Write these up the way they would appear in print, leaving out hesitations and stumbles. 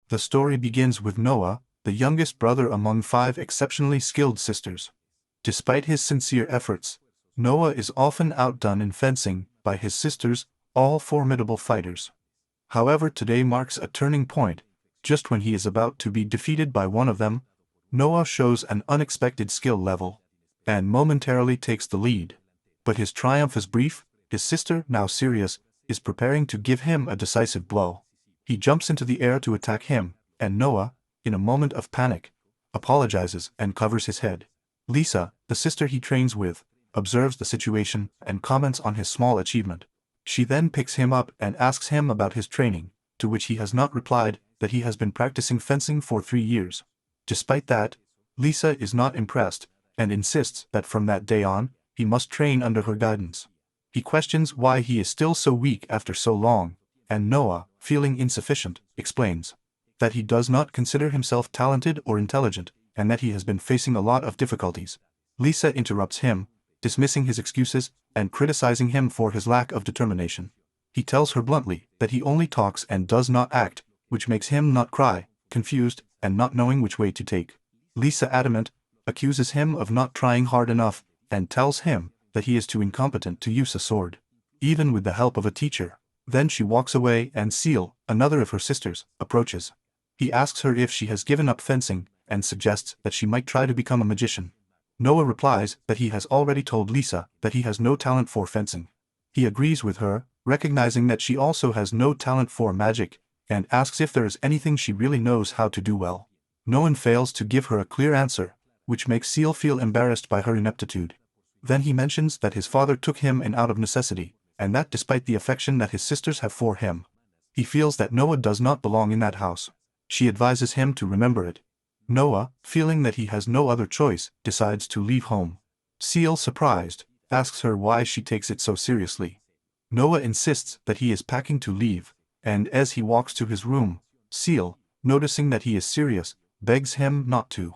The story begins with Noah, the youngest brother among 5 exceptionally skilled sisters. Despite his sincere efforts, Noah is often outdone in fencing by his sisters, all formidable fighters. However, today marks a turning point. Just when he is about to be defeated by one of them, Noah shows an unexpected skill level and momentarily takes the lead. But his triumph is brief. His sister, now serious, is preparing to give him a decisive blow. He jumps into the air to attack him, and Noah, in a moment of panic, apologizes and covers his head. Lisa, the sister he trains with, observes the situation and comments on his small achievement. She then picks him up and asks him about his training, to which he has not replied that he has been practicing fencing for 3 years. Despite that, Lisa is not impressed and insists that from that day on, he must train under her guidance. He questions why he is still so weak after so long, and Noah, feeling insufficient, explains that he does not consider himself talented or intelligent, and that he has been facing a lot of difficulties. Lisa interrupts him, dismissing his excuses and criticizing him for his lack of determination. He tells her bluntly that he only talks and does not act, which makes him not cry, confused, and not knowing which way to take. Lisa, adamant, accuses him of not trying hard enough, and tells him that he is too incompetent to use a sword, even with the help of a teacher. Then she walks away and Seal, another of her sisters, approaches. He asks her if she has given up fencing, and suggests that she might try to become a magician. Noah replies that he has already told Lisa that he has no talent for fencing. He agrees with her, recognizing that she also has no talent for magic, and asks if there is anything she really knows how to do well. No one fails to give her a clear answer, which makes Seal feel embarrassed by her ineptitude. Then he mentions that his father took him in out of necessity, and that despite the affection that his sisters have for him, he feels that Noah does not belong in that house. She advises him to remember it. Noah, feeling that he has no other choice, decides to leave home. Seal, surprised, asks her why she takes it so seriously. Noah insists that he is packing to leave, and as he walks to his room, Seal, noticing that he is serious, begs him not to.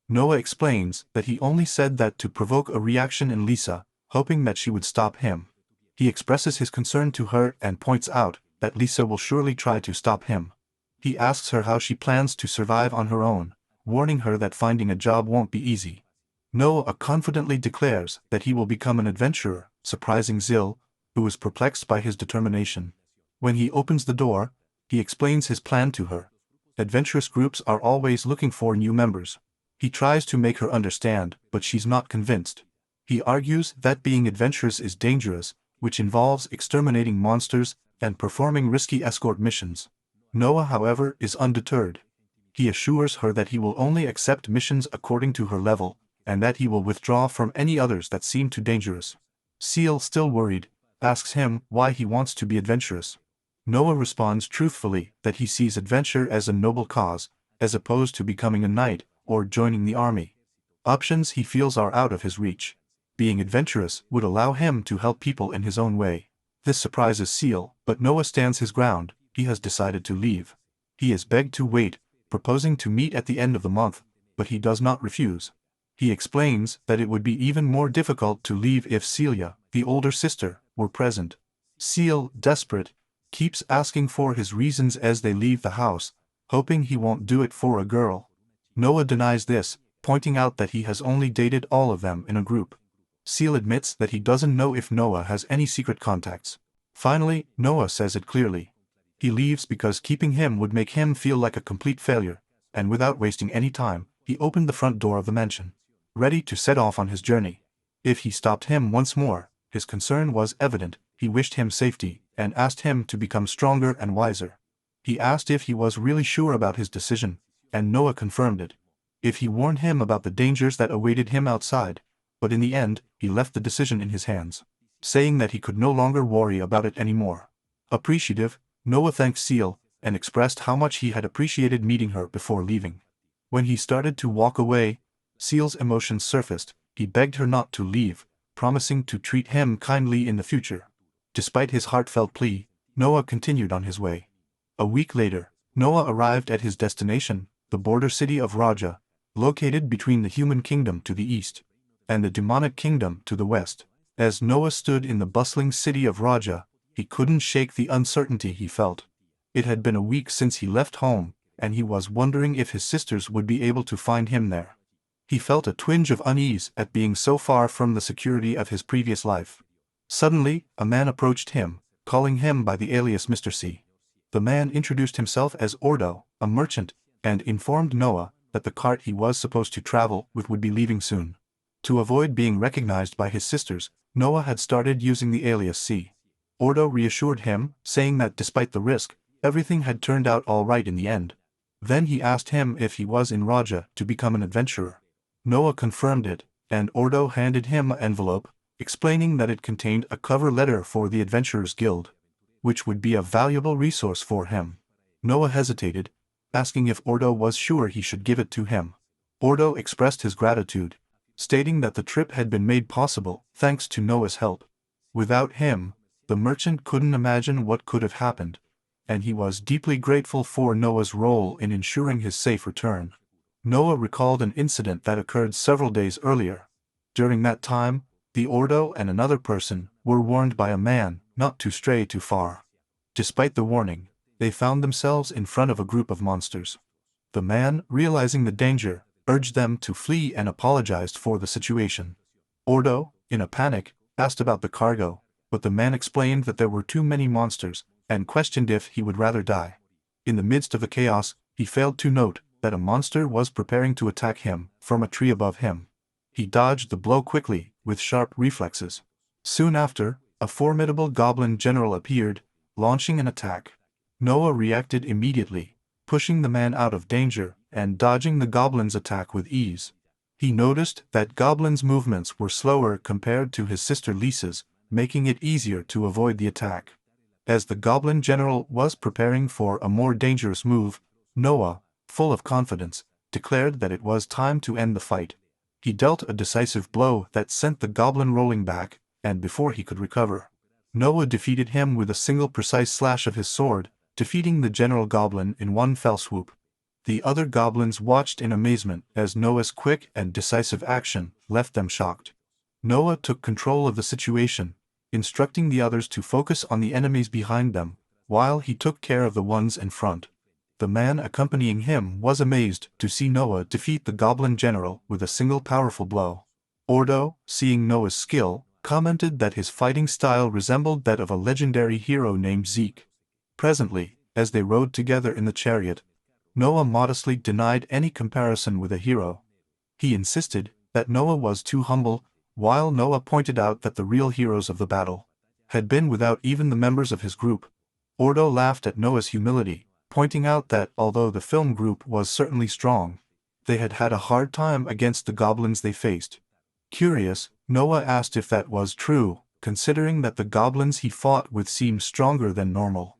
Noah explains that he only said that to provoke a reaction in Lisa, hoping that she would stop him. He expresses his concern to her and points out that Lisa will surely try to stop him. He asks her how she plans to survive on her own, warning her that finding a job won't be easy. Noah confidently declares that he will become an adventurer, surprising Zil, who is perplexed by his determination. When he opens the door, he explains his plan to her. Adventurous groups are always looking for new members. He tries to make her understand, but she's not convinced. He argues that being adventurous is dangerous, which involves exterminating monsters and performing risky escort missions. Noah, however, is undeterred. He assures her that he will only accept missions according to her level, and that he will withdraw from any others that seem too dangerous. Seal, still worried, asks him why he wants to be adventurous. Noah responds truthfully that he sees adventure as a noble cause, as opposed to becoming a knight or joining the army. Options he feels are out of his reach. Being adventurous would allow him to help people in his own way. This surprises Seal, but Noah stands his ground. He has decided to leave. He is begged to wait, proposing to meet at the end of the month, but he does not refuse. He explains that it would be even more difficult to leave if Celia, the older sister, were present. Seal, desperate, keeps asking for his reasons as they leave the house, hoping he won't do it for a girl. Noah denies this, pointing out that he has only dated all of them in a group. Seal admits that he doesn't know if Noah has any secret contacts. Finally, Noah says it clearly. He leaves because keeping him would make him feel like a complete failure, and without wasting any time, he opened the front door of the mansion, ready to set off on his journey. If he stopped him once more, his concern was evident. He wished him safety, and asked him to become stronger and wiser. He asked if he was really sure about his decision, and Noah confirmed it. If he warned him about the dangers that awaited him outside, but in the end, he left the decision in his hands, saying that he could no longer worry about it anymore. Appreciative, Noah thanked Seal, and expressed how much he had appreciated meeting her before leaving. When he started to walk away, Seal's emotions surfaced. He begged her not to leave, promising to treat him kindly in the future. Despite his heartfelt plea, Noah continued on his way. A week later, Noah arrived at his destination, the border city of Raja, located between the human kingdom to the east and the demonic kingdom to the west. As Noah stood in the bustling city of Raja, he couldn't shake the uncertainty he felt. It had been a week since he left home, and he was wondering if his sisters would be able to find him there. He felt a twinge of unease at being so far from the security of his previous life. Suddenly, a man approached him, calling him by the alias Mr. C. The man introduced himself as Ordo, a merchant, and informed Noah that the cart he was supposed to travel with would be leaving soon. To avoid being recognized by his sisters, Noah had started using the alias C. Ordo reassured him, saying that despite the risk, everything had turned out all right in the end. Then he asked him if he was in Raja to become an adventurer. Noah confirmed it, and Ordo handed him an envelope, explaining that it contained a cover letter for the Adventurers Guild, which would be a valuable resource for him. Noah hesitated, asking if Ordo was sure he should give it to him. Ordo expressed his gratitude, stating that the trip had been made possible thanks to Noah's help. Without him, the merchant couldn't imagine what could have happened, and he was deeply grateful for Noah's role in ensuring his safe return. Noah recalled an incident that occurred several days earlier. During that time, the Ordo and another person were warned by a man not to stray too far. Despite the warning, they found themselves in front of a group of monsters. The man, realizing the danger, urged them to flee and apologized for the situation. Ordo, in a panic, asked about the cargo, but the man explained that there were too many monsters, and questioned if he would rather die. In the midst of the chaos, he failed to note that a monster was preparing to attack him from a tree above him. He dodged the blow quickly, with sharp reflexes. Soon after, a formidable goblin general appeared, launching an attack. Noah reacted immediately, pushing the man out of danger and dodging the goblin's attack with ease. He noticed that goblin's movements were slower compared to his sister Lisa's, making it easier to avoid the attack. As the goblin general was preparing for a more dangerous move, Noah, full of confidence, declared that it was time to end the fight. He dealt a decisive blow that sent the goblin rolling back, and before he could recover, Noah defeated him with a single precise slash of his sword, defeating the general goblin in one fell swoop. The other goblins watched in amazement as Noah's quick and decisive action left them shocked. Noah took control of the situation, instructing the others to focus on the enemies behind them, while he took care of the ones in front. The man accompanying him was amazed to see Noah defeat the goblin general with a single powerful blow. Ordo, seeing Noah's skill, commented that his fighting style resembled that of a legendary hero named Zeke. Presently, as they rode together in the chariot, Noah modestly denied any comparison with a hero. He insisted that Noah was too humble, while Noah pointed out that the real heroes of the battle had been without even the members of his group. Ordo laughed at Noah's humility, pointing out that although the film group was certainly strong, they had had a hard time against the goblins they faced. Curious, Noah asked if that was true, considering that the goblins he fought with seemed stronger than normal.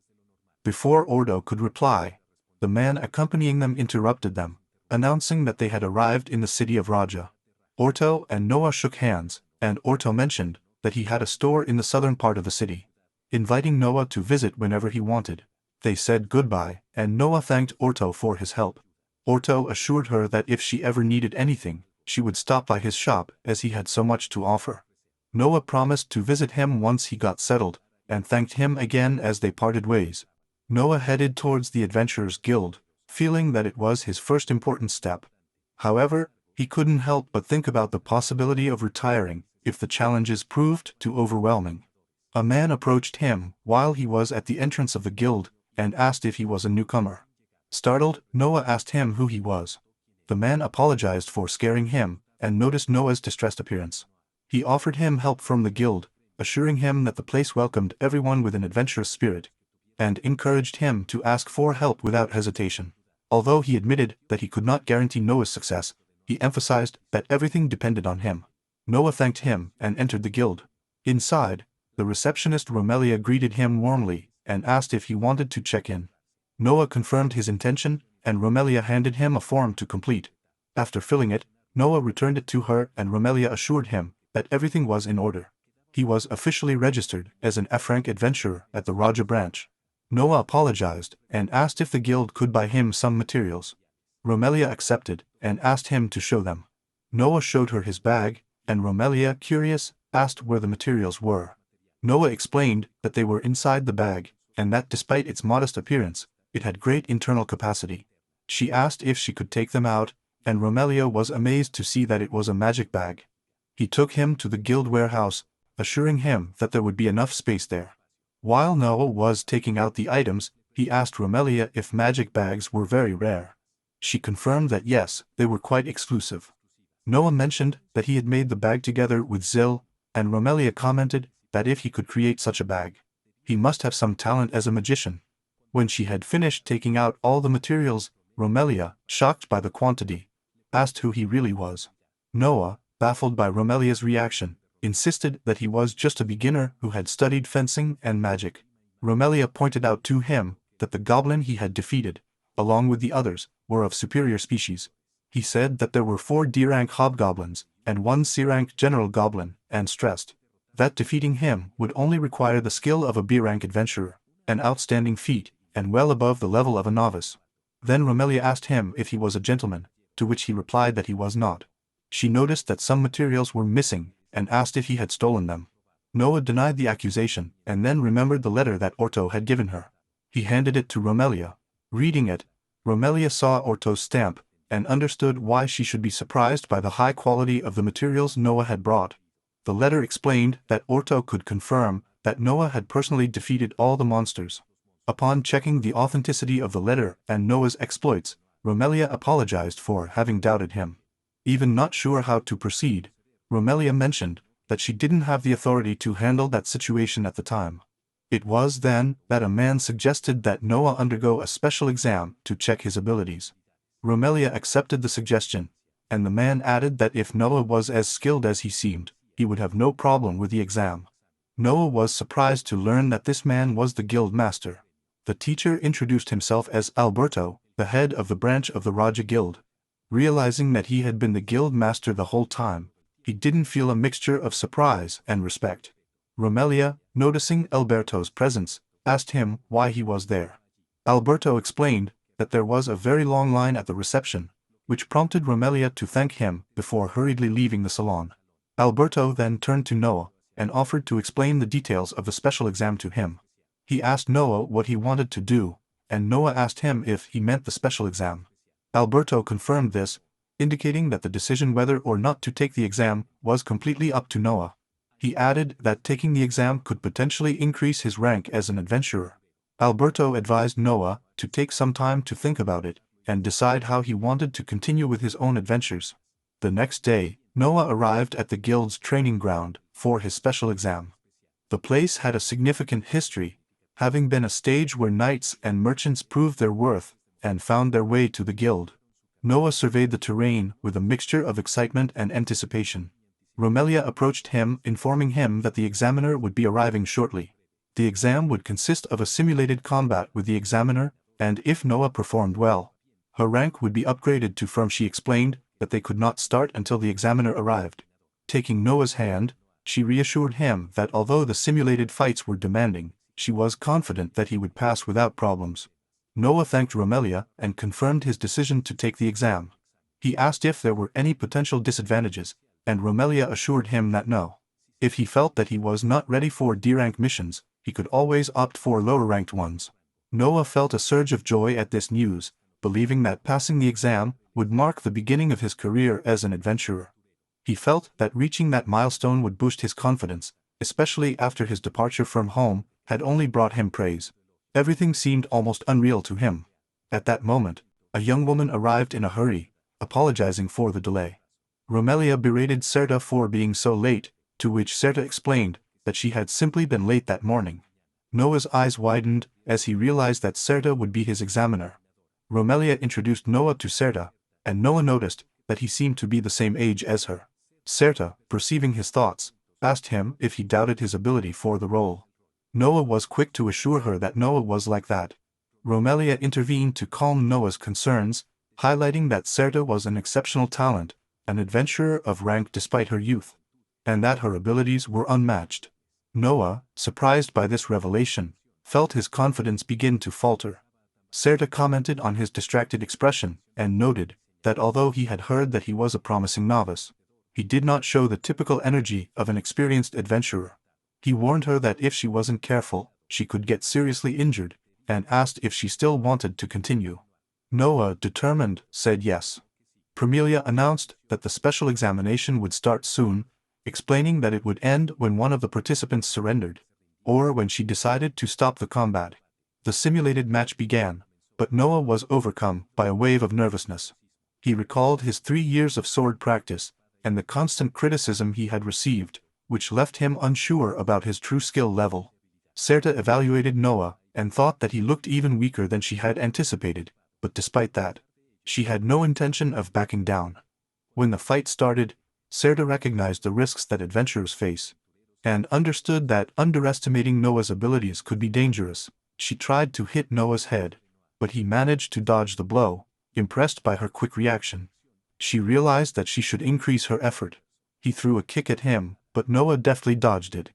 Before Ordo could reply, the man accompanying them interrupted them, announcing that they had arrived in the city of Raja. Ordo and Noah shook hands, and Ordo mentioned that he had a store in the southern part of the city, inviting Noah to visit whenever he wanted. They said goodbye, and Noah thanked Ordo for his help. Ordo assured her that if she ever needed anything, she would stop by his shop as he had so much to offer. Noah promised to visit him once he got settled, and thanked him again as they parted ways. Noah headed towards the Adventurers Guild, feeling that it was his first important step. However, he couldn't help but think about the possibility of retiring if the challenges proved too overwhelming. A man approached him while he was at the entrance of the guild, and asked if he was a newcomer. Startled, Noah asked him who he was. The man apologized for scaring him, and noticed Noah's distressed appearance. He offered him help from the guild, assuring him that the place welcomed everyone with an adventurous spirit, and encouraged him to ask for help without hesitation. Although he admitted that he could not guarantee Noah's success, he emphasized that everything depended on him. Noah thanked him and entered the guild. Inside, the receptionist Romelia greeted him warmly, and asked if he wanted to check in. Noah confirmed his intention, and Romelia handed him a form to complete. After filling it, Noah returned it to her, and Romelia assured him that everything was in order. He was officially registered as an F-rank adventurer at the Raja branch. Noah apologized, and asked if the guild could buy him some materials. Romelia accepted, and asked him to show them. Noah showed her his bag, and Romelia, curious, asked where the materials were. Noah explained that they were inside the bag, and that despite its modest appearance, it had great internal capacity. She asked if she could take them out, and Romelia was amazed to see that it was a magic bag. He took him to the guild warehouse, assuring him that there would be enough space there. While Noah was taking out the items, he asked Romelia if magic bags were very rare. She confirmed that yes, they were quite exclusive. Noah mentioned that he had made the bag together with Zil, and Romelia commented that if he could create such a bag, he must have some talent as a magician. When she had finished taking out all the materials, Romelia, shocked by the quantity, asked who he really was. Noah, baffled by Romelia's reaction, insisted that he was just a beginner who had studied fencing and magic. Romelia pointed out to him that the goblin he had defeated, along with the others, were of superior species. He said that there were 4 D-rank hobgoblins and 1 C-rank general goblin, and stressed that defeating him would only require the skill of a B-rank adventurer, an outstanding feat, and well above the level of a novice. Then Romelia asked him if he was a gentleman, to which he replied that he was not. She noticed that some materials were missing, and asked if he had stolen them. Noah denied the accusation, and then remembered the letter that Orto had given her. He handed it to Romelia. Reading it, Romelia saw Orto's stamp, and understood why she should be surprised by the high quality of the materials Noah had brought. The letter explained that Orto could confirm that Noah had personally defeated all the monsters. Upon checking the authenticity of the letter and Noah's exploits, Romelia apologized for having doubted him. Even not sure how to proceed, Romelia mentioned that she didn't have the authority to handle that situation at the time. It was then that a man suggested that Noah undergo a special exam to check his abilities. Romelia accepted the suggestion, and the man added that if Noah was as skilled as he seemed, he would have no problem with the exam. Noah was surprised to learn that this man was the guild master. The teacher introduced himself as Alberto, the head of the branch of the Raja Guild. Realizing that he had been the guild master the whole time, he didn't feel a mixture of surprise and respect. Romelia, noticing Alberto's presence, asked him why he was there. Alberto explained that there was a very long line at the reception, which prompted Romelia to thank him before hurriedly leaving the salon. Alberto then turned to Noah and offered to explain the details of the special exam to him. He asked Noah what he wanted to do, and Noah asked him if he meant the special exam. Alberto confirmed this, indicating that the decision whether or not to take the exam was completely up to Noah. He added that taking the exam could potentially increase his rank as an adventurer. Alberto advised Noah to take some time to think about it and decide how he wanted to continue with his own adventures. The next day, Noah arrived at the guild's training ground for his special exam. The place had a significant history, having been a stage where knights and merchants proved their worth and found their way to the guild. Noah surveyed the terrain with a mixture of excitement and anticipation. Romelia approached him, informing him that the examiner would be arriving shortly. The exam would consist of a simulated combat with the examiner, and if Noah performed well, her rank would be upgraded to firm. She explained that they could not start until the examiner arrived. Taking Noah's hand, she reassured him that although the simulated fights were demanding, she was confident that he would pass without problems. Noah thanked Romelia and confirmed his decision to take the exam. He asked if there were any potential disadvantages, and Romelia assured him that no. If he felt that he was not ready for D-rank missions, he could always opt for lower-ranked ones. Noah felt a surge of joy at this news, believing that passing the exam would mark the beginning of his career as an adventurer. He felt that reaching that milestone would boost his confidence, especially after his departure from home had only brought him praise. Everything seemed almost unreal to him. At that moment, a young woman arrived in a hurry, apologizing for the delay. Romelia berated Serta for being so late, to which Serta explained that she had simply been late that morning. Noah's eyes widened as he realized that Serta would be his examiner. Romelia introduced Noah to Serta, and Noah noticed that he seemed to be the same age as her. Serta, perceiving his thoughts, asked him if he doubted his ability for the role. Noah was quick to assure her that Noah was like that. Romelia intervened to calm Noah's concerns, highlighting that Serta was an exceptional talent, an adventurer of rank despite her youth, and that her abilities were unmatched. Noah, surprised by this revelation, felt his confidence begin to falter. Serta commented on his distracted expression and noted that although he had heard that he was a promising novice, he did not show the typical energy of an experienced adventurer. He warned her that if she wasn't careful, she could get seriously injured, and asked if she still wanted to continue. Noah, determined, said yes. Premilia announced that the special examination would start soon, explaining that it would end when one of the participants surrendered, or when she decided to stop the combat. The simulated match began, but Noah was overcome by a wave of nervousness. He recalled his 3 years of sword practice, and the constant criticism he had received, which left him unsure about his true skill level. Serta evaluated Noah, and thought that he looked even weaker than she had anticipated, but despite that, she had no intention of backing down. When the fight started, Serta recognized the risks that adventurers face, and understood that underestimating Noah's abilities could be dangerous. She tried to hit Noah's head, but he managed to dodge the blow, impressed by her quick reaction. She realized that she should increase her effort. He threw a kick at him, but Noah deftly dodged it.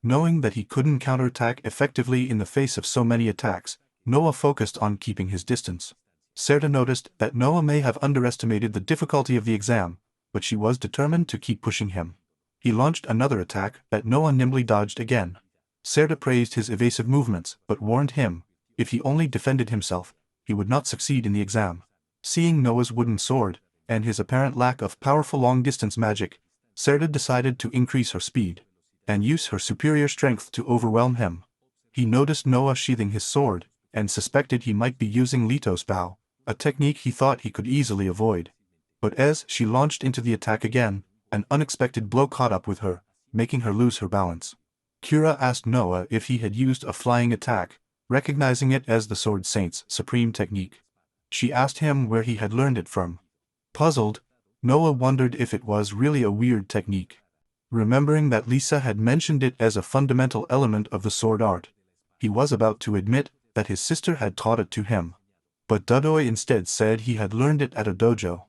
Knowing that he couldn't counterattack effectively in the face of so many attacks, Noah focused on keeping his distance. Serta noticed that Noah may have underestimated the difficulty of the exam, but she was determined to keep pushing him. He launched another attack that Noah nimbly dodged again. Serta praised his evasive movements, but warned him, if he only defended himself, he would not succeed in the exam. Seeing Noah's wooden sword, and his apparent lack of powerful long-distance magic, Serta decided to increase her speed, and use her superior strength to overwhelm him. He noticed Noah sheathing his sword, and suspected he might be using Lito's bow, a technique he thought he could easily avoid. But as she launched into the attack again, an unexpected blow caught up with her, making her lose her balance. Kira asked Noah if he had used a flying attack, recognizing it as the Sword Saint's supreme technique. She asked him where he had learned it from. Puzzled, Noah wondered if it was really a weird technique. Remembering that Lisa had mentioned it as a fundamental element of the sword art, he was about to admit that his sister had taught it to him. But Dudoi instead said he had learned it at a dojo.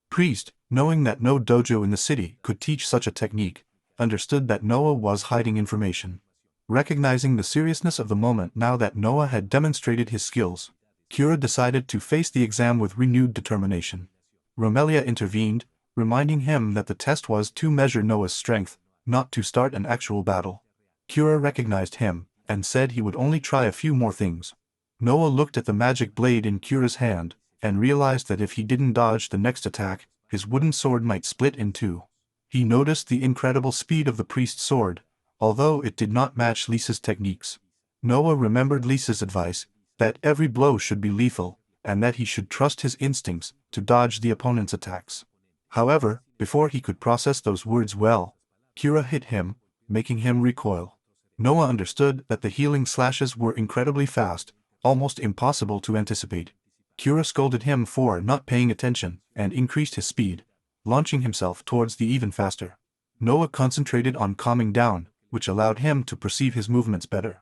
Priest, knowing that no dojo in the city could teach such a technique, understood that Noah was hiding information. Recognizing the seriousness of the moment now that Noah had demonstrated his skills, Kira decided to face the exam with renewed determination. Romelia intervened, reminding him that the test was to measure Noah's strength, not to start an actual battle. Kira recognized him, and said he would only try a few more things. Noah looked at the magic blade in Kira's hand, and realized that if he didn't dodge the next attack, his wooden sword might split in two. He noticed the incredible speed of the priest's sword, although it did not match Lisa's techniques. Noah remembered Lisa's advice, that every blow should be lethal, and that he should trust his instincts to dodge the opponent's attacks. However, before he could process those words well, Kira hit him, making him recoil. Noah understood that the healing slashes were incredibly fast, almost impossible to anticipate. Kira scolded him for not paying attention, and increased his speed, launching himself towards the even faster. Noah concentrated on calming down, which allowed him to perceive his movements better.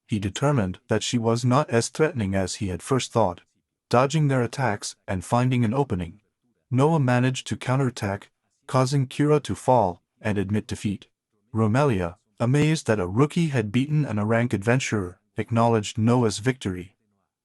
He determined that she was not as threatening as he had first thought. Dodging their attacks and finding an opening, Noah managed to counterattack, causing Kira to fall and admit defeat. Romelia, amazed that a rookie had beaten an rank adventurer, acknowledged Noah's victory.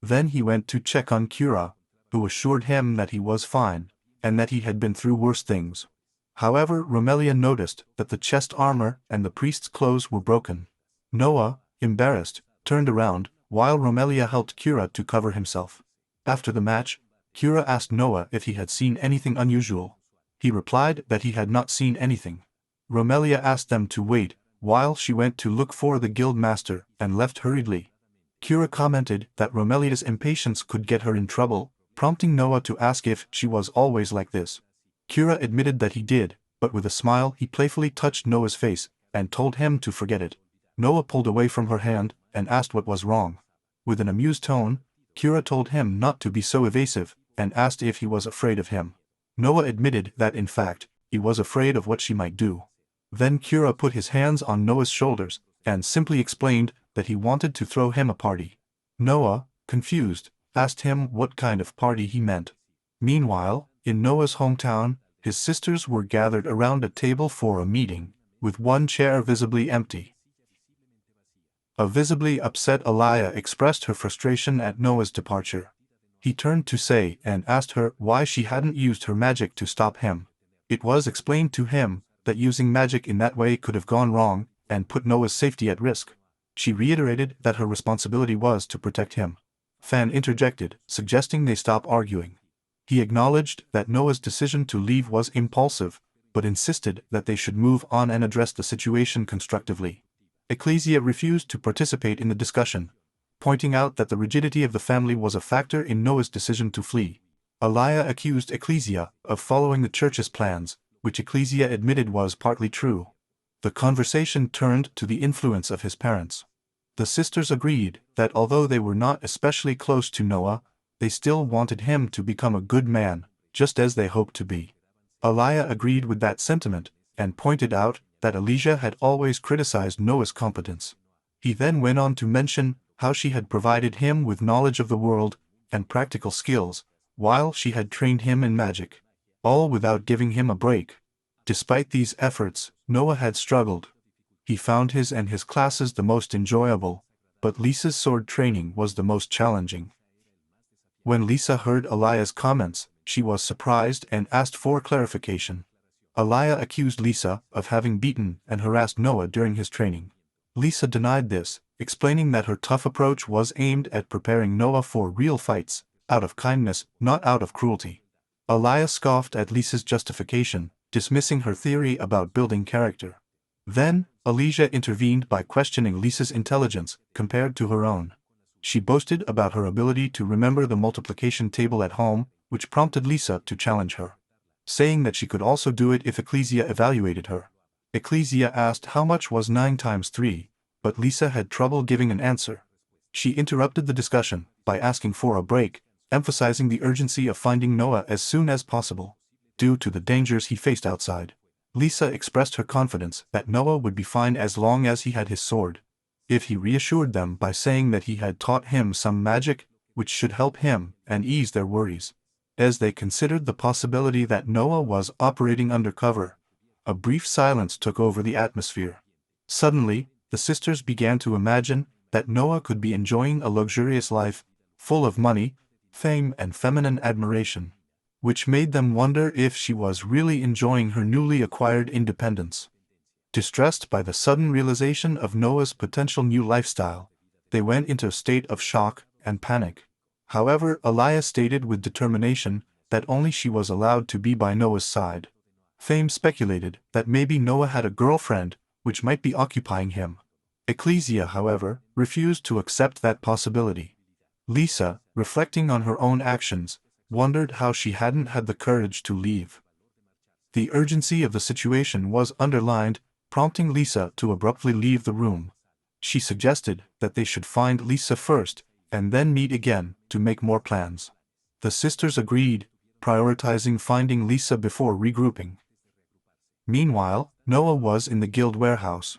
Then he went to check on Kira, who assured him that he was fine, and that he had been through worse things. However, Romelia noticed that the chest armor and the priest's clothes were broken. Noah, embarrassed, turned around, while Romelia helped Kira to cover himself. After the match, Kira asked Noah if he had seen anything unusual. He replied that he had not seen anything. Romelia asked them to wait, while she went to look for the guild master, and left hurriedly. Kira commented that Romelia's impatience could get her in trouble, prompting Noah to ask if she was always like this. Kira admitted that he did, but with a smile he playfully touched Noah's face, and told him to forget it. Noah pulled away from her hand, and asked what was wrong. With an amused tone, Kira told him not to be so evasive, and asked if he was afraid of him. Noah admitted that in fact, he was afraid of what she might do. Then Kira put his hands on Noah's shoulders, and simply explained that he wanted to throw him a party. Noah, confused, asked him what kind of party he meant. Meanwhile, in Noah's hometown, his sisters were gathered around a table for a meeting, with one chair visibly empty. A visibly upset Alaya expressed her frustration at Noah's departure. He turned to Sei and asked her why she hadn't used her magic to stop him. It was explained to him that using magic in that way could have gone wrong and put Noah's safety at risk. She reiterated that her responsibility was to protect him. Fan interjected, suggesting they stop arguing. He acknowledged that Noah's decision to leave was impulsive, but insisted that they should move on and address the situation constructively. Ecclesia refused to participate in the discussion, pointing out that the rigidity of the family was a factor in Noah's decision to flee. Elijah accused Ecclesia of following the church's plans, which Ecclesia admitted was partly true. The conversation turned to the influence of his parents. The sisters agreed that although they were not especially close to Noah, they still wanted him to become a good man, just as they hoped to be. Elijah agreed with that sentiment, and pointed out that Elijah had always criticized Noah's competence. He then went on to mention how she had provided him with knowledge of the world and practical skills, while she had trained him in magic, all without giving him a break. Despite these efforts, Noah had struggled. He found his and his classes the most enjoyable, but Lisa's sword training was the most challenging. When Lisa heard Elijah's comments, she was surprised and asked for clarification. Elijah accused Lisa of having beaten and harassed Noah during his training. Lisa denied this, explaining that her tough approach was aimed at preparing Noah for real fights, out of kindness, not out of cruelty. Elijah scoffed at Lisa's justification, dismissing her theory about building character. Then, Elijah intervened by questioning Lisa's intelligence compared to her own. She boasted about her ability to remember the multiplication table at home, which prompted Lisa to challenge her, saying that she could also do it if Ecclesia evaluated her. Ecclesia asked how much was 9 times 3, but Lisa had trouble giving an answer. She interrupted the discussion by asking for a break, emphasizing the urgency of finding Noah as soon as possible, due to the dangers he faced outside. Lisa expressed her confidence that Noah would be fine as long as he had his sword. If he reassured them by saying that he had taught him some magic, which should help him and ease their worries. As they considered the possibility that Noah was operating undercover, a brief silence took over the atmosphere. Suddenly, the sisters began to imagine that Noah could be enjoying a luxurious life, full of money, fame and feminine admiration, which made them wonder if she was really enjoying her newly acquired independence. Distressed by the sudden realization of Noah's potential new lifestyle, they went into a state of shock and panic. However, Elijah stated with determination that only she was allowed to be by Noah's side. Fame speculated that maybe Noah had a girlfriend which might be occupying him. Ecclesia, however, refused to accept that possibility. Lisa, reflecting on her own actions, wondered how she hadn't had the courage to leave. The urgency of the situation was underlined, prompting Lisa to abruptly leave the room. She suggested that they should find Lisa first, and then meet again to make more plans. The sisters agreed, prioritizing finding Lisa before regrouping. Meanwhile, Noah was in the guild warehouse.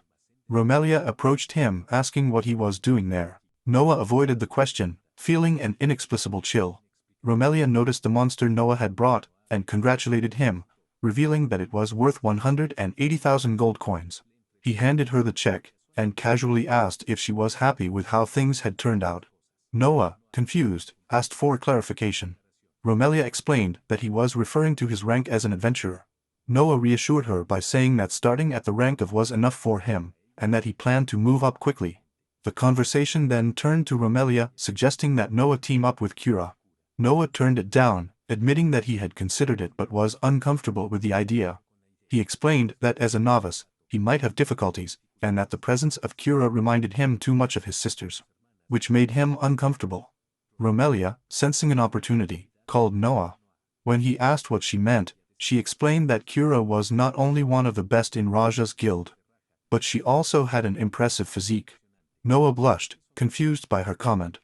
Romelia approached him asking what he was doing there. Noah avoided the question, feeling an inexplicable chill. Romelia noticed the monster Noah had brought, and congratulated him, revealing that it was worth 180,000 gold coins. He handed her the check, and casually asked if she was happy with how things had turned out. Noah, confused, asked for clarification. Romelia explained that he was referring to his rank as an adventurer. Noah reassured her by saying that starting at the rank of was enough for him, and that he planned to move up quickly. The conversation then turned to Romelia suggesting that Noah team up with Kira. Noah turned it down, admitting that he had considered it but was uncomfortable with the idea. He explained that as a novice, he might have difficulties, and that the presence of Kira reminded him too much of his sisters, which made him uncomfortable. Romelia, sensing an opportunity, called Noah. When he asked what she meant, she explained that Kira was not only one of the best in Raja's guild, but she also had an impressive physique. Noah blushed, confused by her comment.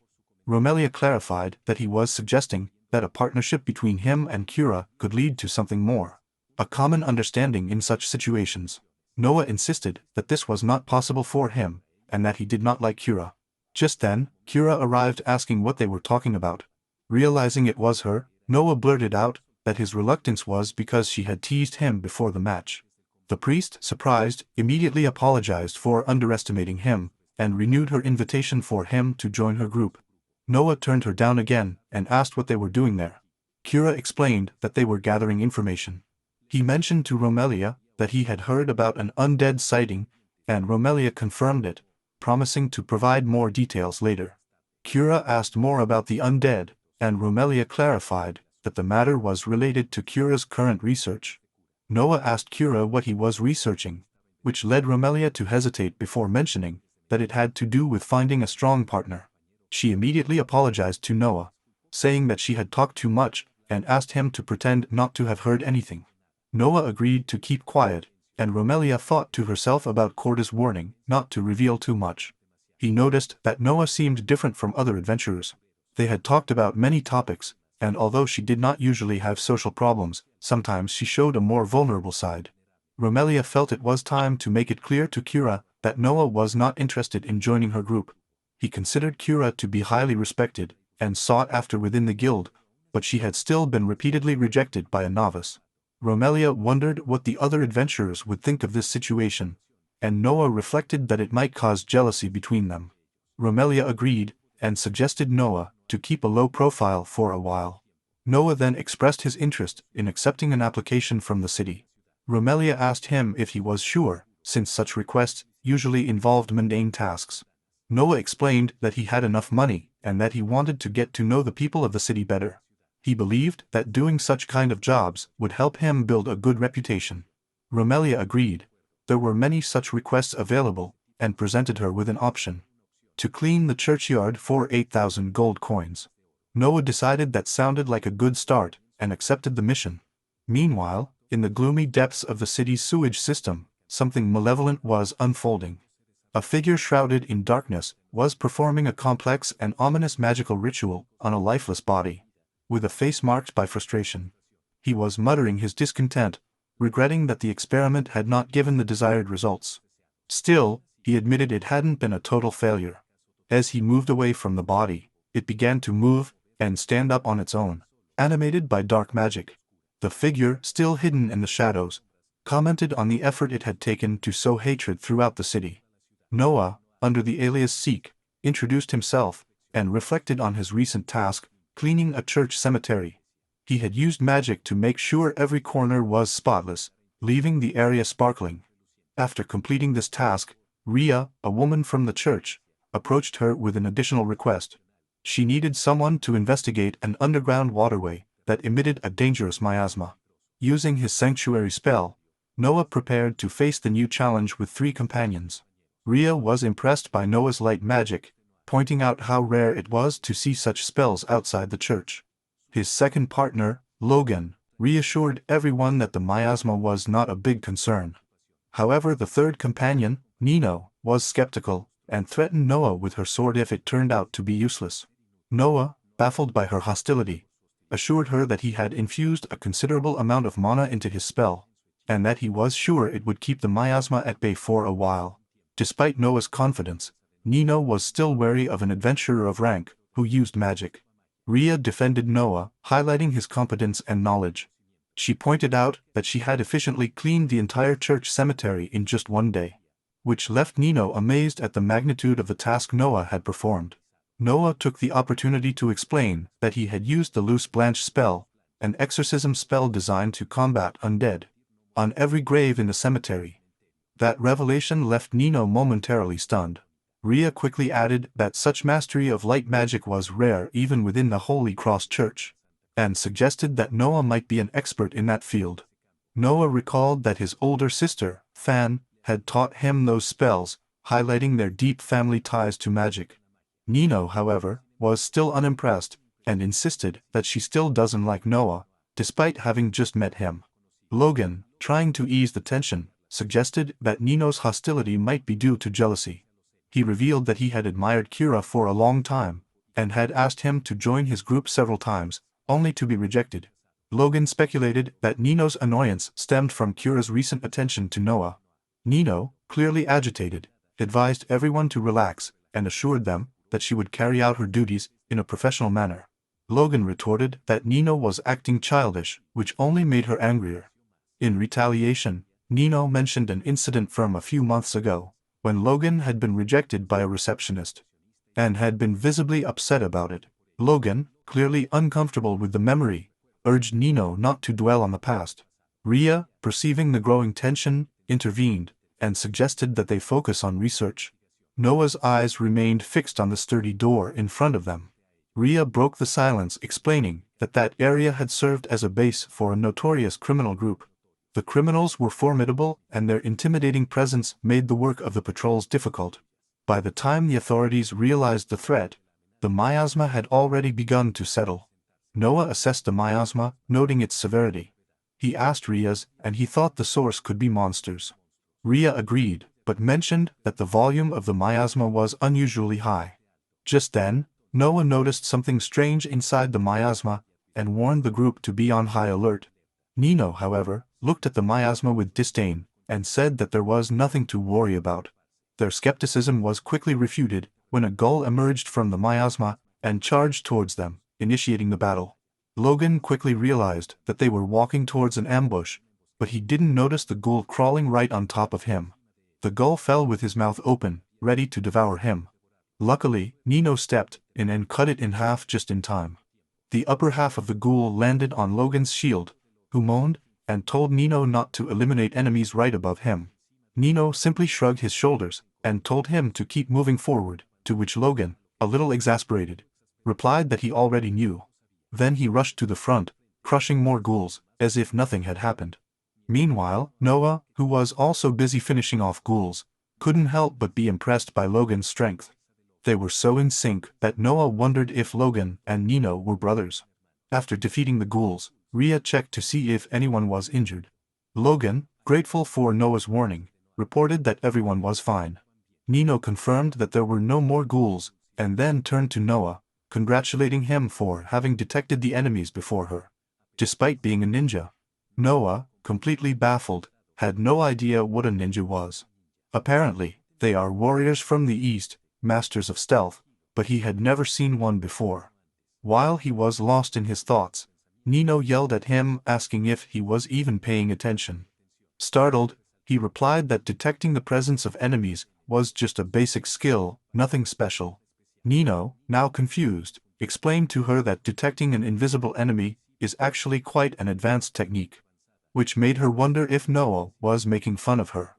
Romelia clarified that he was suggesting that a partnership between him and Kira could lead to something more, a common understanding in such situations. Noah insisted that this was not possible for him, and that he did not like Kira. Just then, Kira arrived asking what they were talking about. Realizing it was her, Noah blurted out that his reluctance was because she had teased him before the match. The priest, surprised, immediately apologized for underestimating him, and renewed her invitation for him to join her group. Noah turned her down again and asked what they were doing there. Kira explained that they were gathering information. He mentioned to Romelia that he had heard about an undead sighting, and Romelia confirmed it, promising to provide more details later. Kira asked more about the undead, and Romelia clarified that the matter was related to Kira's current research. Noah asked Kira what he was researching, which led Romelia to hesitate before mentioning that it had to do with finding a strong partner. She immediately apologized to Noah, saying that she had talked too much and asked him to pretend not to have heard anything. Noah agreed to keep quiet, and Romelia thought to herself about Corda's warning not to reveal too much. He noticed that Noah seemed different from other adventurers. They had talked about many topics, and although she did not usually have social problems, sometimes she showed a more vulnerable side. Romelia felt it was time to make it clear to Kira that Noah was not interested in joining her group. He considered Kira to be highly respected and sought after within the guild, but she had still been repeatedly rejected by a novice. Romelia wondered what the other adventurers would think of this situation, and Noah reflected that it might cause jealousy between them. Romelia agreed, and suggested Noah to keep a low profile for a while. Noah then expressed his interest in accepting an application from the city. Romelia asked him if he was sure, since such requests usually involved mundane tasks. Noah explained that he had enough money, and that he wanted to get to know the people of the city better. He believed that doing such kind of jobs would help him build a good reputation. Romelia agreed. There were many such requests available, and presented her with an option. To clean the churchyard for 8,000 gold coins. Noah decided that sounded like a good start, and accepted the mission. Meanwhile, in the gloomy depths of the city's sewage system, something malevolent was unfolding. A figure shrouded in darkness was performing a complex and ominous magical ritual on a lifeless body. With a face marked by frustration, he was muttering his discontent, regretting that the experiment had not given the desired results. Still, he admitted it hadn't been a total failure. As he moved away from the body, it began to move and stand up on its own, animated by dark magic. The figure, still hidden in the shadows, commented on the effort it had taken to sow hatred throughout the city. Noah, under the alias Seek, introduced himself, and reflected on his recent task, cleaning a church cemetery. He had used magic to make sure every corner was spotless, leaving the area sparkling. After completing this task, Rhea, a woman from the church, approached her with an additional request. She needed someone to investigate an underground waterway that emitted a dangerous miasma. Using his sanctuary spell, Noah prepared to face the new challenge with 3 companions. Rhea was impressed by Noah's light magic, pointing out how rare it was to see such spells outside the church. His second partner, Logan, reassured everyone that the miasma was not a big concern. However, the third companion, Nino, was skeptical, and threatened Noah with her sword if it turned out to be useless. Noah, baffled by her hostility, assured her that he had infused a considerable amount of mana into his spell, and that he was sure it would keep the miasma at bay for a while. Despite Noah's confidence, Nino was still wary of an adventurer of rank who used magic. Rhea defended Noah, highlighting his competence and knowledge. She pointed out that she had efficiently cleaned the entire church cemetery in just 1 day, which left Nino amazed at the magnitude of the task Noah had performed. Noah took the opportunity to explain that he had used the Loose Blanch spell, an exorcism spell designed to combat undead, on every grave in the cemetery. That revelation left Nino momentarily stunned. Rhea quickly added that such mastery of light magic was rare even within the Holy Cross Church, and suggested that Noah might be an expert in that field. Noah recalled that his older sister, Fan, had taught him those spells, highlighting their deep family ties to magic. Nino, however, was still unimpressed, and insisted that she still doesn't like Noah, despite having just met him. Logan, trying to ease the tension, suggested that Nino's hostility might be due to jealousy. He revealed that he had admired Kira for a long time, and had asked him to join his group several times, only to be rejected. Logan speculated that Nino's annoyance stemmed from Kira's recent attention to Noah. Nino, clearly agitated, advised everyone to relax, and assured them that she would carry out her duties in a professional manner. Logan retorted that Nino was acting childish, which only made her angrier. In retaliation, Nino mentioned an incident from a few months ago, when Logan had been rejected by a receptionist, and had been visibly upset about it. Logan, clearly uncomfortable with the memory, urged Nino not to dwell on the past. Rhea, perceiving the growing tension, intervened, and suggested that they focus on research. Noah's eyes remained fixed on the sturdy door in front of them. Ria broke the silence, explaining that area had served as a base for a notorious criminal group. The criminals were formidable, and their intimidating presence made the work of the patrols difficult. By the time the authorities realized the threat, the miasma had already begun to settle. Noah assessed the miasma, noting its severity. He asked Ria's, and he thought the source could be monsters. Ria agreed, but mentioned that the volume of the miasma was unusually high. Just then, Noah noticed something strange inside the miasma, and warned the group to be on high alert. Nino, however, looked at the miasma with disdain, and said that there was nothing to worry about. Their skepticism was quickly refuted when a gull emerged from the miasma and charged towards them, initiating the battle. Logan quickly realized that they were walking towards an ambush, but he didn't notice the ghoul crawling right on top of him. The gull fell with his mouth open, ready to devour him. Luckily, Nino stepped in and cut it in half just in time. The upper half of the ghoul landed on Logan's shield, who moaned and told Nino not to eliminate enemies right above him. Nino simply shrugged his shoulders and told him to keep moving forward, to which Logan, a little exasperated, replied that he already knew. Then he rushed to the front, crushing more ghouls, as if nothing had happened. Meanwhile, Noah, who was also busy finishing off ghouls, couldn't help but be impressed by Logan's strength. They were so in sync that Noah wondered if Logan and Nino were brothers. After defeating the ghouls, Ria checked to see if anyone was injured. Logan, grateful for Noah's warning, reported that everyone was fine. Nino confirmed that there were no more ghouls, and then turned to Noah, congratulating him for having detected the enemies before her. Despite being a ninja, Noah, completely baffled, had no idea what a ninja was. Apparently, they are warriors from the East, masters of stealth, but he had never seen one before. While he was lost in his thoughts, Nino yelled at him, asking if he was even paying attention. Startled, he replied that detecting the presence of enemies was just a basic skill, nothing special. Nino, now confused, explained to her that detecting an invisible enemy is actually quite an advanced technique, which made her wonder if Noah was making fun of her.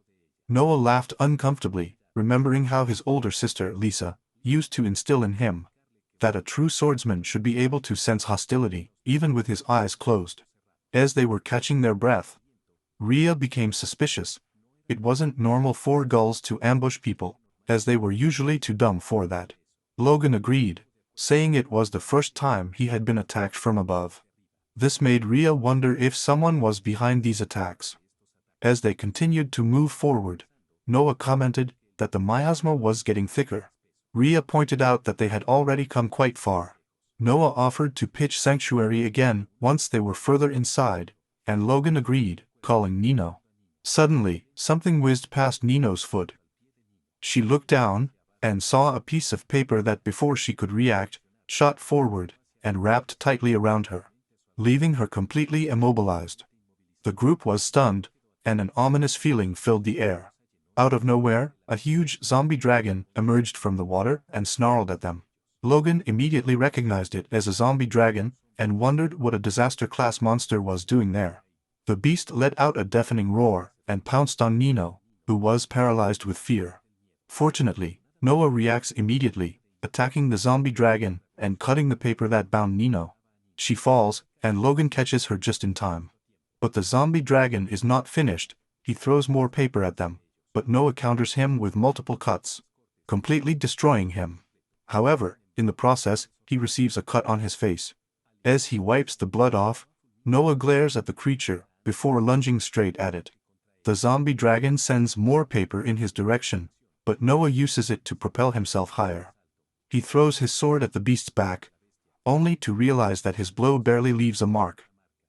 Noah laughed uncomfortably, remembering how his older sister, Lisa, used to instill in him that a true swordsman should be able to sense hostility, even with his eyes closed. As they were catching their breath, Ria became suspicious. It wasn't normal for gulls to ambush people, as they were usually too dumb for that. Logan agreed, saying it was the first time he had been attacked from above. This made Ria wonder if someone was behind these attacks. As they continued to move forward, Noah commented that the miasma was getting thicker. Ria pointed out that they had already come quite far. Noah offered to pitch sanctuary again once they were further inside, and Logan agreed, calling Nino. Suddenly, something whizzed past Nino's foot. She looked down and saw a piece of paper that, before she could react, shot forward and wrapped tightly around her, leaving her completely immobilized. The group was stunned, and an ominous feeling filled the air. Out of nowhere, a huge zombie dragon emerged from the water and snarled at them. Logan immediately recognized it as a zombie dragon and wondered what a disaster-class monster was doing there. The beast let out a deafening roar and pounced on Nino, who was paralyzed with fear. Fortunately, Noah reacts immediately, attacking the zombie dragon and cutting the paper that bound Nino. She falls, and Logan catches her just in time. But the zombie dragon is not finished. He throws more paper at them, but Noah counters him with multiple cuts, completely destroying him. However, in the process, he receives a cut on his face. As he wipes the blood off, Noah glares at the creature before lunging straight at it. The zombie dragon sends more paper in his direction, but Noah uses it to propel himself higher. He throws his sword at the beast's back, only to realize that his blow barely leaves a mark.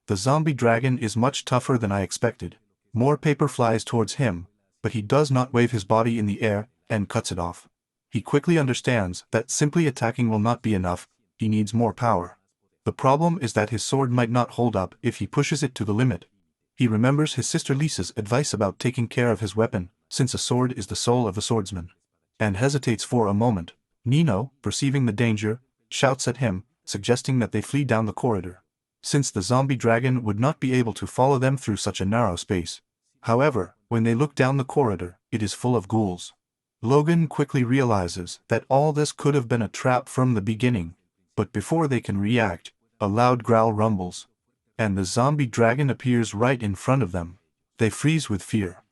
The zombie dragon is much tougher than I expected. More paper flies towards him, but he does not wave his body in the air and cuts it off. He quickly understands that simply attacking will not be enough. He needs more power. The problem is that his sword might not hold up if he pushes it to the limit. He remembers his sister Lisa's advice about taking care of his weapon, since a sword is the soul of a swordsman, and hesitates for a moment. Nino, perceiving the danger, shouts at him, suggesting that they flee down the corridor, since the zombie dragon would not be able to follow them through such a narrow space. However, when they look down the corridor, it is full of ghouls. Logan quickly realizes that all this could have been a trap from the beginning, but before they can react, a loud growl rumbles, and the zombie dragon appears right in front of them. They freeze with fear.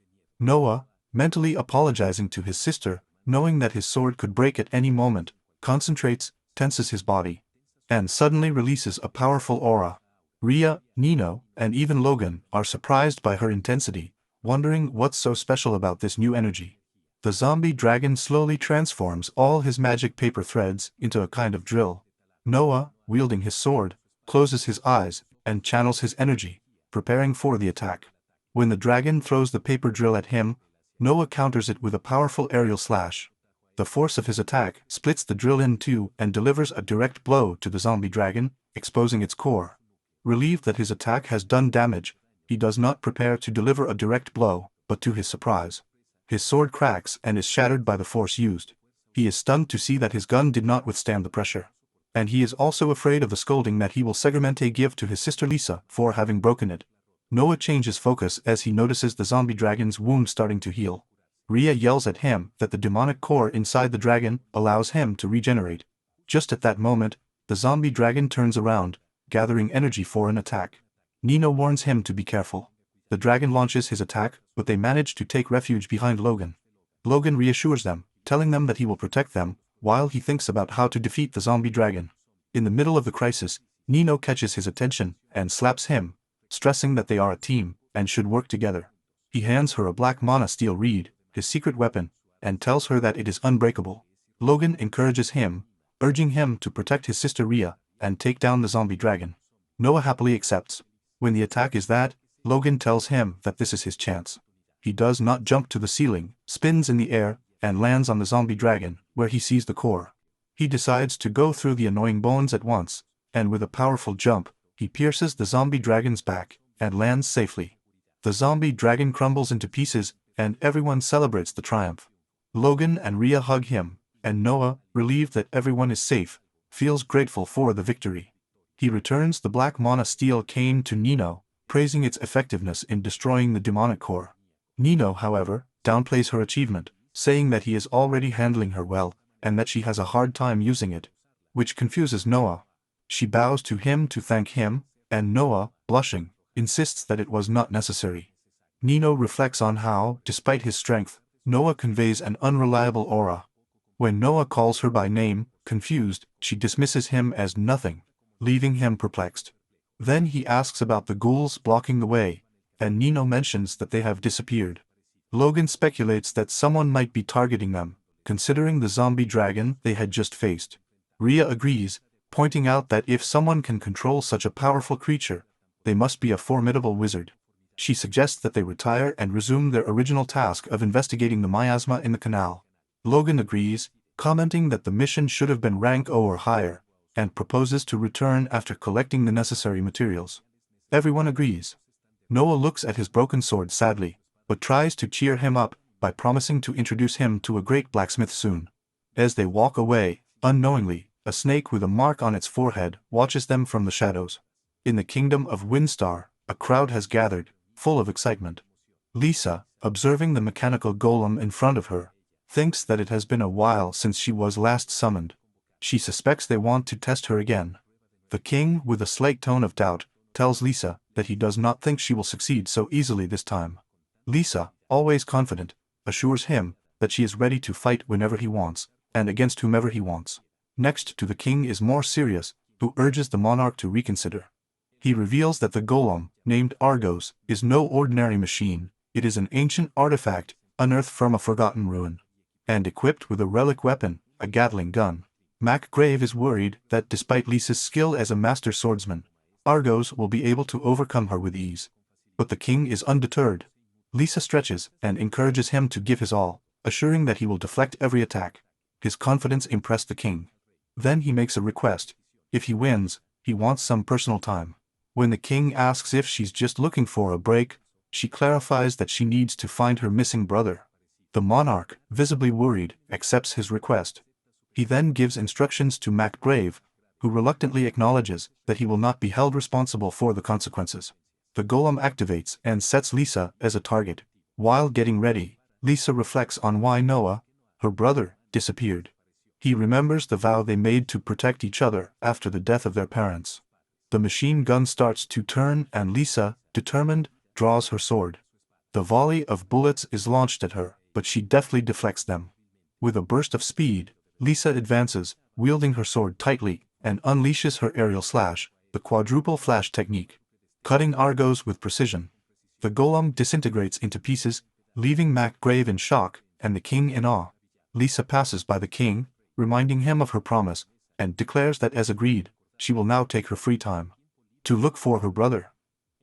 Noah, mentally apologizing to his sister, knowing that his sword could break at any moment, concentrates, tenses his body, and suddenly releases a powerful aura. Rhea, Nino, and even Logan are surprised by her intensity, wondering what's so special about this new energy. The zombie dragon slowly transforms all his magic paper threads into a kind of drill. Noah, wielding his sword, closes his eyes and channels his energy, preparing for the attack. When the dragon throws the paper drill at him, Noah counters it with a powerful aerial slash. The force of his attack splits the drill in two and delivers a direct blow to the zombie dragon, exposing its core. Relieved that his attack has done damage, he does not prepare to deliver a direct blow, but to his surprise, his sword cracks and is shattered by the force used. He is stunned to see that his gun did not withstand the pressure. And he is also afraid of the scolding that he will seguramente give to his sister Lisa for having broken it. Noah changes focus as he notices the zombie dragon's wound starting to heal. Rhea yells at him that the demonic core inside the dragon allows him to regenerate. Just at that moment, the zombie dragon turns around, gathering energy for an attack. Nino warns him to be careful. The dragon launches his attack, but they manage to take refuge behind Logan. Logan reassures them, telling them that he will protect them, while he thinks about how to defeat the zombie dragon. In the middle of the crisis, Nino catches his attention and slaps him, stressing that they are a team and should work together. He hands her a black mana steel reed, his secret weapon, and tells her that it is unbreakable. Logan encourages him, urging him to protect his sister Rhea and take down the zombie dragon. Noah happily accepts. When the attack is that, Logan tells him that this is his chance. He does not jump to the ceiling, spins in the air, and lands on the zombie dragon, where he sees the core. He decides to go through the annoying bones at once, and with a powerful jump, he pierces the zombie dragon's back, and lands safely. The zombie dragon crumbles into pieces, and everyone celebrates the triumph. Logan and Rhea hug him, and Noah, relieved that everyone is safe, feels grateful for the victory. He returns the black mana steel cane to Nino, praising its effectiveness in destroying the demonic core. Nino, however, downplays her achievement, saying that he is already handling her well, and that she has a hard time using it, which confuses Noah. She bows to him to thank him, and Noah, blushing, insists that it was not necessary. Nino reflects on how, despite his strength, Noah conveys an unreliable aura. When Noah calls her by name, confused, she dismisses him as nothing, leaving him perplexed. Then he asks about the ghouls blocking the way, and Nino mentions that they have disappeared. Logan speculates that someone might be targeting them, considering the zombie dragon they had just faced. Rhea agrees, pointing out that if someone can control such a powerful creature, they must be a formidable wizard. She suggests that they retire and resume their original task of investigating the miasma in the canal. Logan agrees, commenting that the mission should have been rank O or higher, and proposes to return after collecting the necessary materials. Everyone agrees. Noah looks at his broken sword sadly, but tries to cheer him up by promising to introduce him to a great blacksmith soon. As they walk away, unknowingly, a snake with a mark on its forehead watches them from the shadows. In the kingdom of Windstar, a crowd has gathered, full of excitement. Lisa, observing the mechanical golem in front of her, thinks that it has been a while since she was last summoned. She suspects they want to test her again. The king, with a slight tone of doubt, tells Lisa that he does not think she will succeed so easily this time. Lisa, always confident, assures him that she is ready to fight whenever he wants, and against whomever he wants. Next to the king is more serious, who urges the monarch to reconsider. He reveals that the golem, named Argos, is no ordinary machine. It is an ancient artifact, unearthed from a forgotten ruin, and equipped with a relic weapon, a Gatling gun. Grave is worried that despite Lisa's skill as a master swordsman, Argos will be able to overcome her with ease. But the king is undeterred. Lisa stretches and encourages him to give his all, assuring that he will deflect every attack. His confidence impressed the king. Then he makes a request. If he wins, he wants some personal time. When the king asks if she's just looking for a break, she clarifies that she needs to find her missing brother. The monarch, visibly worried, accepts his request. He then gives instructions to Grave, who reluctantly acknowledges that he will not be held responsible for the consequences. The golem activates and sets Lisa as a target. While getting ready, Lisa reflects on why Noah, Her brother disappeared. He remembers the vow they made to protect each other after the death of their parents. The machine gun starts to turn and Lisa, determined, draws her sword. The volley of bullets is launched at her, but she deftly deflects them. With a burst of speed, Lisa advances, wielding her sword tightly, and unleashes her aerial slash, the quadruple flash technique, cutting Argos with precision. The golem disintegrates into pieces, leaving Mac grave in shock, and the king in awe. Lisa passes by the king, reminding him of her promise, and declares that as agreed, she will now take her free time to look for her brother.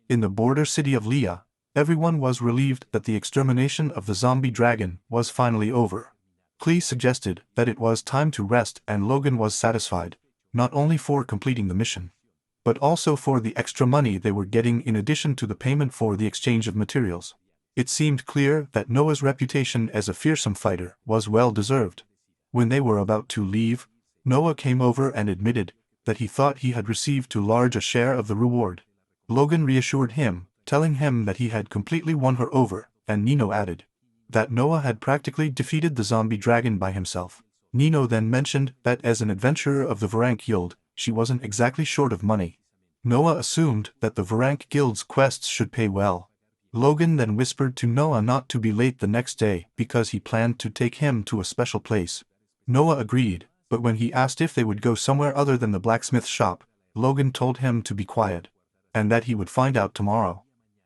In the border city of Leah, everyone was relieved that the extermination of the zombie dragon was finally over. Clee suggested that it was time to rest, and Logan was satisfied, not only for completing the mission, but also for the extra money they were getting in addition to the payment for the exchange of materials. It seemed clear that Noah's reputation as a fearsome fighter was well deserved. When they were about to leave, Noah came over and admitted that he thought he had received too large a share of the reward. Logan reassured him, telling him that he had completely won her over, and Nino added that Noah had practically defeated the zombie dragon by himself. Nino then mentioned that as an adventurer of the Varank Guild, she wasn't exactly short of money. Noah assumed that the Varank Guild's quests should pay well. Logan then whispered to Noah not to be late the next day because he planned to take him to a special place. Noah agreed, but when he asked if they would go somewhere other than the blacksmith shop, Logan told him to be quiet, and that he would find out tomorrow.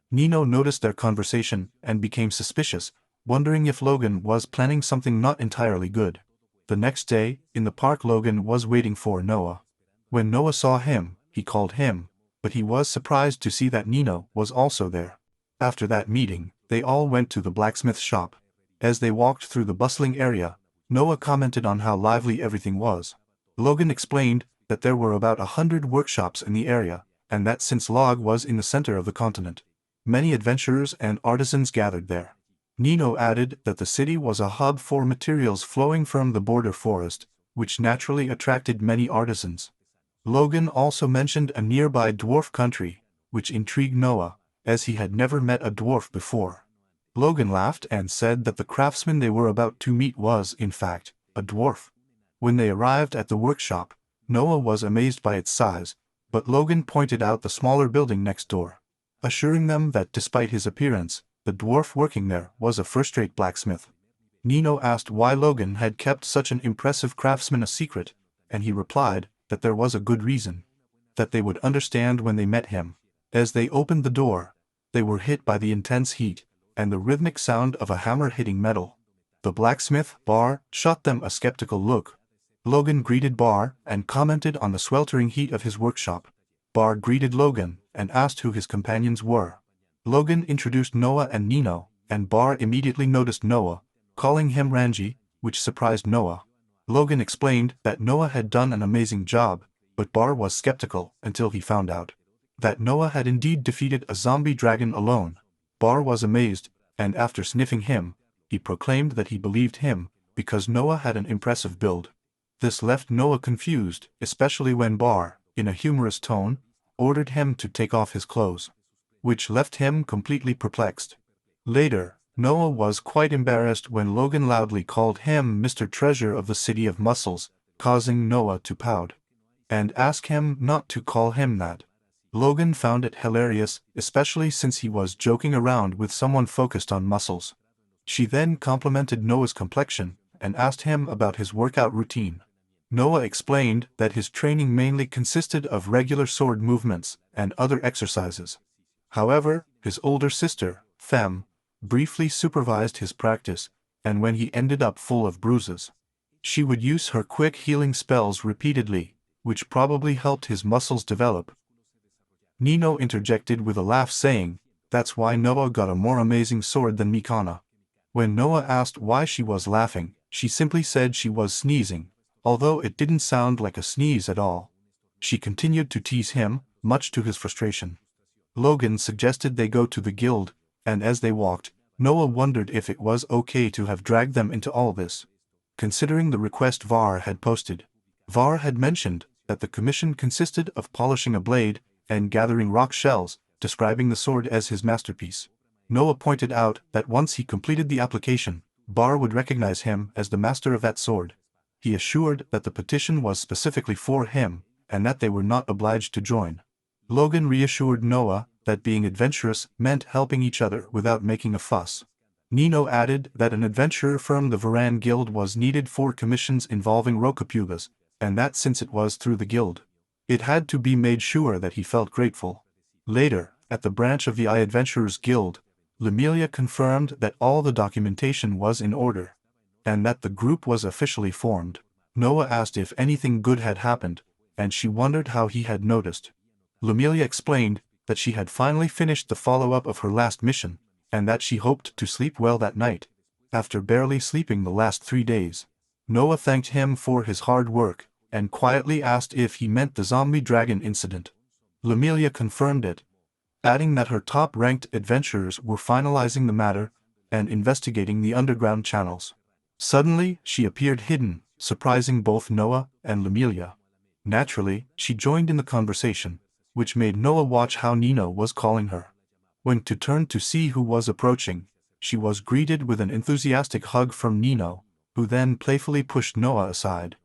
Nino noticed their conversation and became suspicious, wondering if Logan was planning something not entirely good. The next day, in the park, Logan was waiting for Noah. When Noah saw him, he called him, but he was surprised to see that Nino was also there. After that meeting, they all went to the blacksmith shop. As they walked through the bustling area, Noah commented on how lively everything was. Logan explained that there were about 100 workshops in the area, and that since Log was in the center of the continent, many adventurers and artisans gathered there. Nino added that the city was a hub for materials flowing from the border forest, which naturally attracted many artisans. Logan also mentioned a nearby dwarf country, which intrigued Noah, as he had never met a dwarf before. Logan laughed and said that the craftsman they were about to meet was, in fact, a dwarf. When they arrived at the workshop, Noah was amazed by its size, but Logan pointed out the smaller building next door, assuring them that despite his appearance, the dwarf working there was a first-rate blacksmith. Nino asked why Logan had kept such an impressive craftsman a secret, and he replied that there was a good reason, that they would understand when they met him. As they opened the door, they were hit by the intense heat and the rhythmic sound of a hammer hitting metal. The blacksmith, Bar, shot them a skeptical look. Logan greeted Bar and commented on the sweltering heat of his workshop. Bar greeted Logan and asked who his companions were. Logan introduced Noah and Nino, and Bar immediately noticed Noah, calling him Ranji, which surprised Noah. Logan explained that Noah had done an amazing job, but Bar was skeptical until he found out that Noah had indeed defeated a zombie dragon alone. Bar was amazed, and after sniffing him, he proclaimed that he believed him, because Noah had an impressive build. This left Noah confused, especially when Bar, in a humorous tone, ordered him to take off his clothes, which left him completely perplexed. Later, Noah was quite embarrassed when Logan loudly called him Mr. Treasure of the City of Muscles, causing Noah to pout and ask him not to call him that. Logan found it hilarious, especially since he was joking around with someone focused on muscles. She then complimented Noah's complexion and asked him about his workout routine. Noah explained that his training mainly consisted of regular sword movements and other exercises. However, his older sister, Femme, briefly supervised his practice, and when he ended up full of bruises, she would use her quick healing spells repeatedly, which probably helped his muscles develop. Nino interjected with a laugh saying, "That's why Noah got a more amazing sword than Mikana." When Noah asked why she was laughing, she simply said she was sneezing, although it didn't sound like a sneeze at all. She continued to tease him, much to his frustration. Logan suggested they go to the guild, and as they walked, Noah wondered if it was okay to have dragged them into all this, considering the request Var had posted. Var had mentioned that the commission consisted of polishing a blade and gathering rock shells, describing the sword as his masterpiece. Noah pointed out that once he completed the application, Bar would recognize him as the master of that sword. He assured that the petition was specifically for him, and that they were not obliged to join. Logan reassured Noah that being adventurous meant helping each other without making a fuss. Nino added that an adventurer from the Varan Guild was needed for commissions involving Rokapugas, and that since it was through the guild, it had to be made sure that he felt grateful. Later, at the branch of the Adventurers Guild, Lemelia confirmed that all the documentation was in order, and that the group was officially formed. Noah asked if anything good had happened, and she wondered how he had noticed. Lemelia explained that she had finally finished the follow-up of her last mission, and that she hoped to sleep well that night, after barely sleeping the last 3 days. Noah thanked him for his hard work, and quietly asked if he meant the zombie dragon incident. Lemelia confirmed it, adding that her top-ranked adventurers were finalizing the matter and investigating the underground channels. Suddenly, she appeared hidden, surprising both Noah and Lemelia. Naturally, she joined in the conversation, which made Noah watch how Nino was calling her. When to turn to see who was approaching, she was greeted with an enthusiastic hug from Nino, who then playfully pushed Noah aside.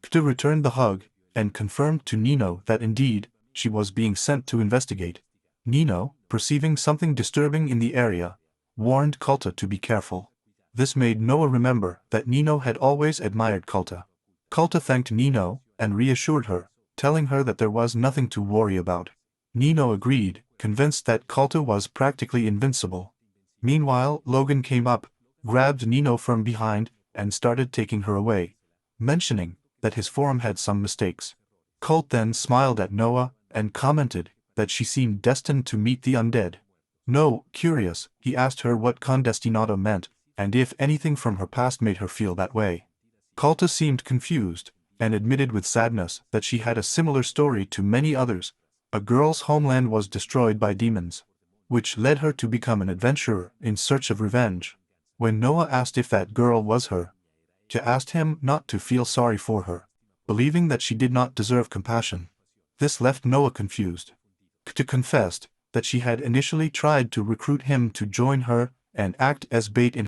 Ktu returned the hug, and confirmed to Nino that indeed, she was being sent to investigate. Nino, perceiving something disturbing in the area, warned Kulta to be careful. This made Noah remember that Nino had always admired Kulta. Kulta thanked Nino and reassured her, telling her that there was nothing to worry about. Nino agreed, convinced that Kulta was practically invincible. Meanwhile, Logan came up, grabbed Nino from behind, and started taking her away, mentioning that his form had some mistakes. Kult then smiled at Noah and commented that she seemed destined to meet the undead. No, curious, he asked her what condestinado meant, and if anything from her past made her feel that way. Kulta seemed confused, and admitted with sadness that she had a similar story to many others. A girl's homeland was destroyed by demons, which led her to become an adventurer in search of revenge. When Noah asked if that girl was her, she asked him not to feel sorry for her, believing that she did not deserve compassion. This left Noah confused. Ktu confessed that she had initially tried to recruit him to join her and act as bait in